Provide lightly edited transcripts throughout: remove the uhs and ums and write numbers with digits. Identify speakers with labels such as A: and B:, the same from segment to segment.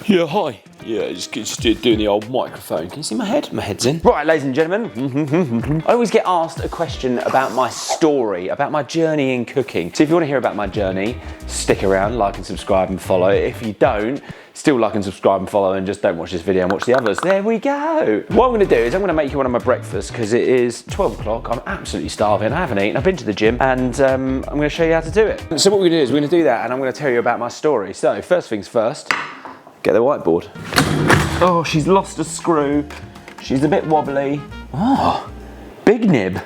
A: Yeah, hi. Yeah, just doing the old microphone. Can you see my head? My head's in. Right, ladies and gentlemen. I always get asked a question about my story, about my journey in cooking. So if you want to hear about my journey, stick around, like and subscribe and follow. If you don't, still like and subscribe and follow, and just don't watch this video and watch the others. There we go. What I'm gonna do is I'm gonna make you one of my breakfasts because it is 12 o'clock. I'm absolutely starving. I haven't eaten. I've been to the gym, and I'm gonna show you how to do it. So what we're gonna do is we're gonna do that, and I'm gonna tell you about my story. So first things first, get the whiteboard. Oh, she's lost a screw. She's a bit wobbly. Oh, big nib.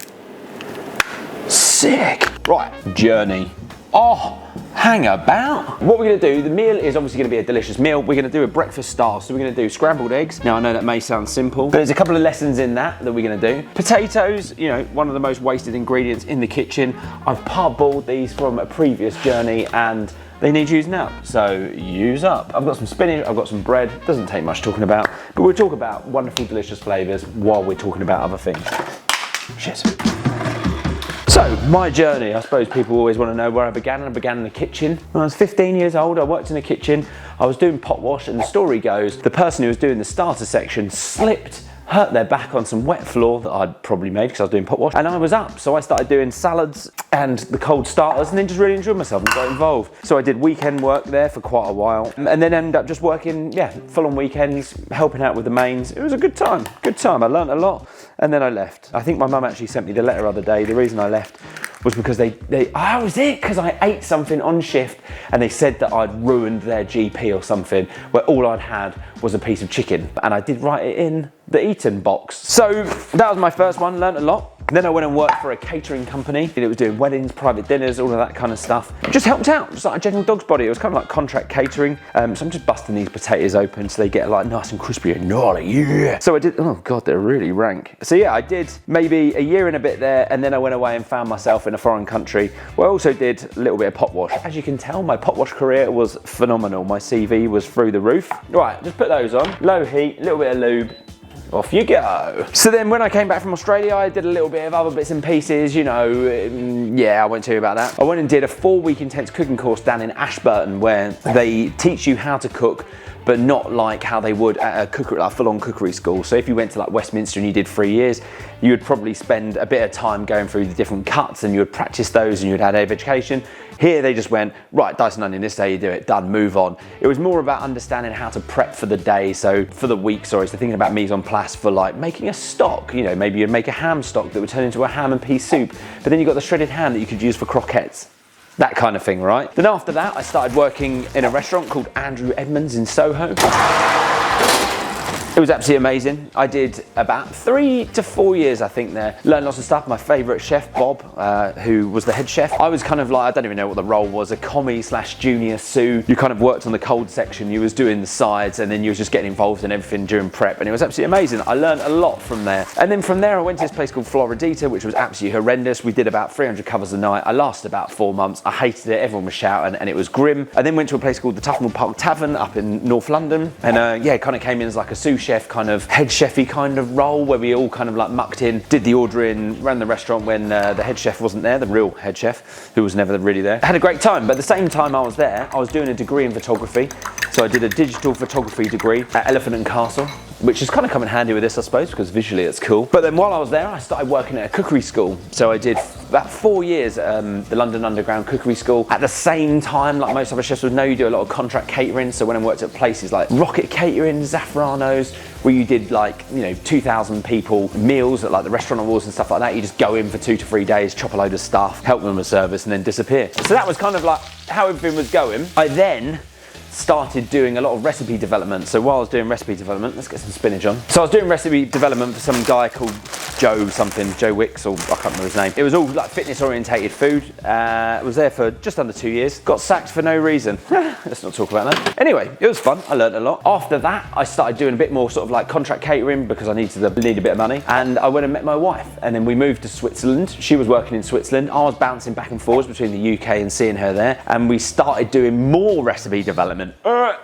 A: Sick. Right, journey. Oh, hang about. What we're gonna do, the meal is obviously gonna be a delicious meal. We're gonna do a breakfast style. So we're gonna do scrambled eggs. Now I know that may sound simple, but there's a couple of lessons in that we're gonna do. Potatoes, you know, one of the most wasted ingredients in the kitchen. I've parboiled these from a previous journey and they need using up, so use up. I've got some spinach, I've got some bread. Doesn't take much talking about, but we'll talk about wonderful, delicious flavors while we're talking about other things. Cheers. So, my journey, I suppose people always want to know where I began, and I began in the kitchen. When I was 15 years old, I worked in the kitchen. I was doing pot wash, and the story goes, the person who was doing the starter section slipped, hurt their back on some wet floor that I'd probably made because I was doing pot wash, and I was up. So I started doing salads and the cold starters, and then just really enjoyed myself and got involved. So I did weekend work there for quite a while, and then ended up just working, full on weekends, helping out with the mains. It was a good time, I learned a lot, and then I left. I think my mum actually sent me the letter the other day. The reason I left was because because I ate something on shift and they said that I'd ruined their GP or something, where all I'd had was a piece of chicken, and I did write it in the eaten box. So that was my first one, learned a lot. Then I went and worked for a catering company. It was doing weddings, private dinners, all of that kind of stuff. Just helped out, just like a general dog's body. It was kind of like contract catering. So I'm just busting these potatoes open so they get like nice and crispy and gnarly, yeah. So I did, oh God, they're really rank. So yeah, I did maybe a year and a bit there, and then I went away and found myself in a foreign country where I also did a little bit of pot wash. As you can tell, my pot wash career was phenomenal. My CV was through the roof. Right, just put those on. Low heat, a little bit of lube. Off you go. So then when I came back from Australia, I did a little bit of other bits and pieces, you know, I won't tell you about that. I went and did a 4-week intense cooking course down in Ashburton where they teach you how to cook, but not like how they would at a cookery, like full-on cookery school. So if you went to like Westminster and you did 3 years, you would probably spend a bit of time going through the different cuts and you would practice those and you'd have education. Here they just went, right, dice and onion, this is how you do it, done, move on. It was more about understanding how to prep for the day, so for the week, so thinking about mise en place for like making a stock, you know, maybe you'd make a ham stock that would turn into a ham and pea soup, but then you've got the shredded ham that you could use for croquettes. That kind of thing, right? Then after that, I started working in a restaurant called Andrew Edmonds in Soho. It was absolutely amazing. I did about 3 to 4 years, I think, there. Learned lots of stuff. My favourite chef, Bob, who was the head chef. I was kind of like, I don't even know what the role was, a commie/junior sous. You kind of worked on the cold section, you was doing the sides, and then you was just getting involved in everything during prep, and it was absolutely amazing. I learned a lot from there. And then from there, I went to this place called Floridita, which was absolutely horrendous. We did about 300 covers a night. I lasted about 4 months. I hated it. Everyone was shouting, and it was grim. I then went to a place called the Tufnell Park Tavern up in North London, and kind of came in as like a sous chef, kind of head chefy kind of role, where we all kind of like mucked in, did the ordering, ran the restaurant when the head chef wasn't there, the real head chef, who was never really there. I had a great time, but at the same time I was there, I was doing a degree in photography. So I did a digital photography degree at Elephant and Castle, which has kind of come in handy with this, I suppose, because visually it's cool. But then while I was there, I started working at a cookery school. So I did about 4 years at the London Underground Cookery School. At the same time, like most other chefs would know, you do a lot of contract catering. So when I worked at places like Rocket Catering, Zafrano's, where you did like, 2,000 people meals at like the restaurant awards and stuff like that, you just go in for 2 to 3 days, chop a load of stuff, help them with service, and then disappear. So that was kind of like how everything was going. I then started doing a lot of recipe development. So while I was doing recipe development, let's get some spinach on. So I was doing recipe development for some guy called Joe Wicks, or I can't remember his name. It was all like fitness orientated food. I was there for just under 2 years. Got sacked for no reason. Let's not talk about that. Anyway, it was fun. I learned a lot. After that, I started doing a bit more sort of like contract catering because I needed a bit of money. And I went and met my wife, and then we moved to Switzerland. She was working in Switzerland. I was bouncing back and forwards between the UK and seeing her there. And we started doing more recipe development.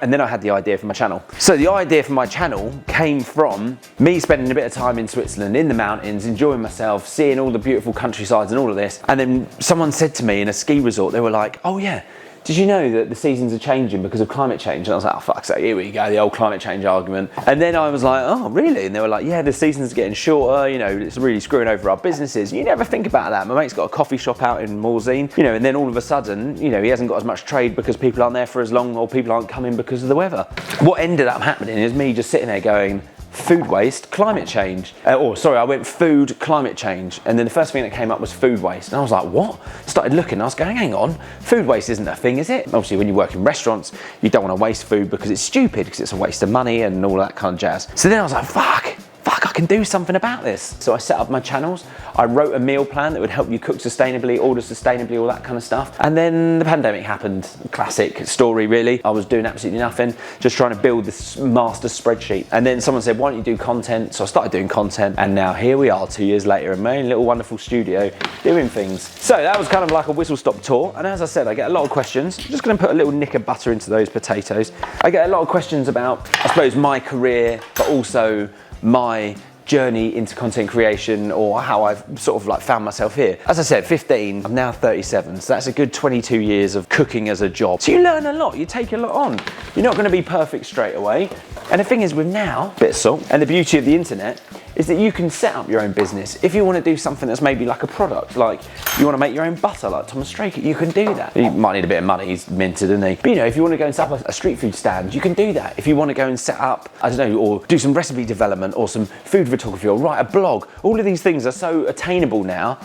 A: And then I had the idea for my channel. So the idea for my channel came from me spending a bit of time in Switzerland, in the mountains, enjoying myself, seeing all the beautiful countrysides and all of this. And then someone said to me in a ski resort, they were like, oh yeah, did you know that the seasons are changing because of climate change? And I was like, oh, fuck's sake, here we go, the old climate change argument. And then I was like, oh, really? And they were like, yeah, the seasons are getting shorter, you know, it's really screwing over our businesses. You never think about that. My mate's got a coffee shop out in Morzine, you know, and then all of a sudden, you know, he hasn't got as much trade because people aren't there for as long, or people aren't coming because of the weather. What ended up happening is me just sitting there going, food waste, climate change. I went food, climate change. And then the first thing that came up was food waste. And I was like, what? Started looking, I was going, hang on, food waste isn't a thing, is it? Obviously, when you work in restaurants, you don't want to waste food because it's stupid, because it's a waste of money and all that kind of jazz. So then I was like, fuck, I can do something about this. So I set up my channels. I wrote a meal plan that would help you cook sustainably, order sustainably, all that kind of stuff. And then the pandemic happened. Classic story, really. I was doing absolutely nothing, just trying to build this master spreadsheet. And then someone said, why don't you do content? So I started doing content, and now here we are 2 years later in my own little wonderful studio doing things. So that was kind of like a whistle-stop tour. And as I said, I get a lot of questions. I'm just gonna put a little nick of butter into those potatoes. I get a lot of questions about, I suppose, my career, but also my journey into content creation, or how I've sort of like found myself here. As I said, 15, I'm now 37, so that's a good 22 years of cooking as a job. So you learn a lot, you take a lot on. You're not gonna be perfect straight away. And the thing is with now, bit of salt, and the beauty of the internet is that you can set up your own business. If you want to do something that's maybe like a product, like you want to make your own butter, like Thomas Straker, you can do that. You might need a bit of money, he's minted, isn't he? But you know, if you want to go and set up a street food stand, you can do that. If you want to go and set up, I don't know, or do some recipe development, or some food photography, or write a blog, all of these things are so attainable now.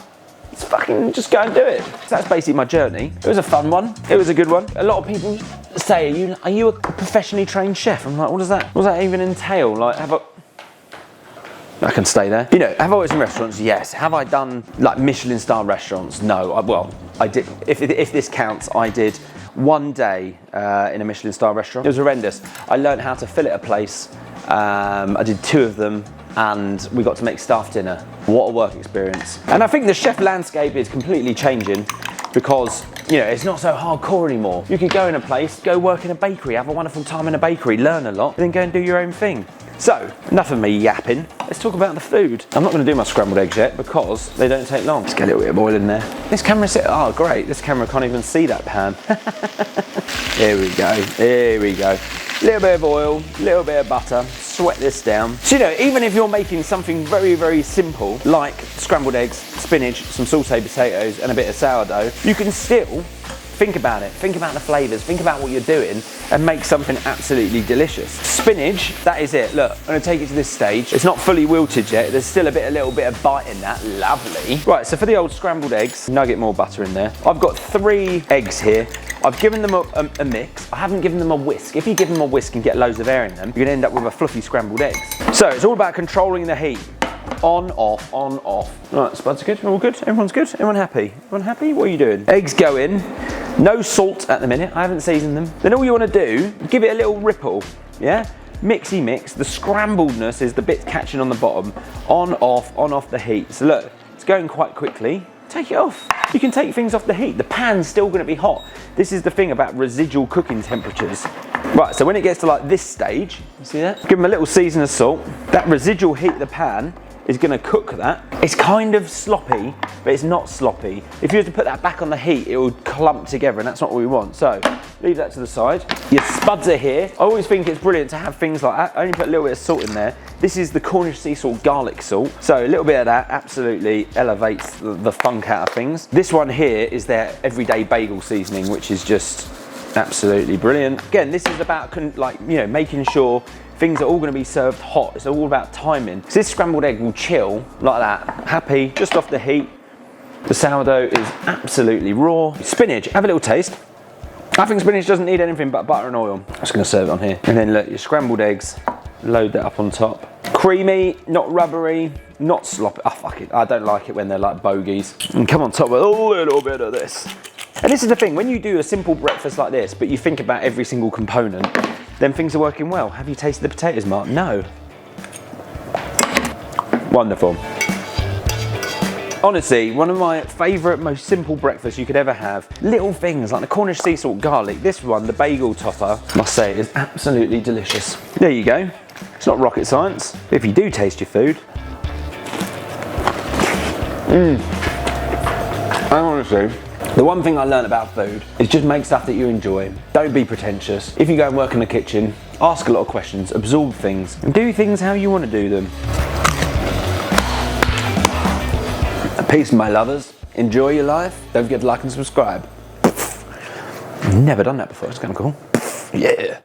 A: It's fucking, just go and do it. So that's basically my journey. It was a fun one. It was a good one. A lot of people say, are you a professionally trained chef? I'm like, what does that even entail? Like, I can stay there. You know, have I worked in restaurants? Yes. Have I done like Michelin star restaurants? No. I did. If this counts, I did one day in a Michelin star restaurant. It was horrendous. I learned how to fillet a place. I did 2 of them, and we got to make staff dinner. What a work experience. And I think the chef landscape is completely changing, because you know, it's not so hardcore anymore. You could go in a place, go work in a bakery, have a wonderful time in a bakery, learn a lot, and then go and do your own thing. So, enough of me yapping. Let's talk about the food. I'm not going to do my scrambled eggs yet because they don't take long. Let's get a little bit of oil in there. This camera oh great, this camera can't even see that pan. Here we go, here we go. Little bit of oil, little bit of butter, sweat this down. So you know, even if you're making something very, very simple, like scrambled eggs, spinach, some sauteed potatoes and a bit of sourdough, you can still think about it, think about the flavours, think about what you're doing, and make something absolutely delicious. Spinach, that is it. Look, I'm gonna take it to this stage. It's not fully wilted yet. There's still a little bit of bite in that. Lovely. Right, so for the old scrambled eggs, nugget more butter in there. I've got 3 eggs here. I've given them a mix. I haven't given them a whisk. If you give them a whisk and get loads of air in them, you're gonna end up with a fluffy scrambled eggs. So it's all about controlling the heat. On, off, on, off. Right, spuds are good, all good, everyone's good, everyone happy? Everyone happy? What are you doing? Eggs go in, no salt at the minute, I haven't seasoned them. Then all you wanna do, give it a little ripple, yeah? Mixy mix, the scrambledness is the bit catching on the bottom. On, off the heat. So look, it's going quite quickly. Take it off. You can take things off the heat. The pan's still gonna be hot. This is the thing about residual cooking temperatures. Right, so when it gets to like this stage, you see that? Give them a little season of salt. That residual heat of the pan is gonna cook that. It's kind of sloppy, but it's not sloppy. If you were to put that back on the heat, it would clump together, and that's not what we want. So, leave that to the side. Your spuds are here. I always think it's brilliant to have things like that. I only put a little bit of salt in there. This is the Cornish sea salt garlic salt. So a little bit of that absolutely elevates the funk out of things. This one here is their everyday bagel seasoning, which is just absolutely brilliant. Again, this is about making sure things are all going to be served hot. It's all about timing. So this scrambled egg will chill like that, happy, just off the heat. The sourdough is absolutely raw. Spinach, have a little taste. I think spinach doesn't need anything but butter and oil. I'm just going to serve it on here. And then look, your scrambled eggs, load that up on top. Creamy, not rubbery, not sloppy. Oh, fuck it. I don't like it when they're like bogeys. And come on top with a little bit of this. And this is the thing, when you do a simple breakfast like this, but you think about every single component, then things are working well. Have you tasted the potatoes, Mark? No. Wonderful. Honestly, one of my favourite, most simple breakfasts you could ever have. Little things like the Cornish sea salt garlic. This one, the bagel topper, must say, is absolutely delicious. There you go. It's not rocket science. If you do taste your food. I honestly, The one thing I learned about food is just make stuff that you enjoy. Don't be pretentious. If you go and work in the kitchen, ask a lot of questions, absorb things, and do things how you want to do them. Peace, my lovers. Enjoy your life. Don't forget to like and subscribe. Never done that before. It's kind of cool. Yeah.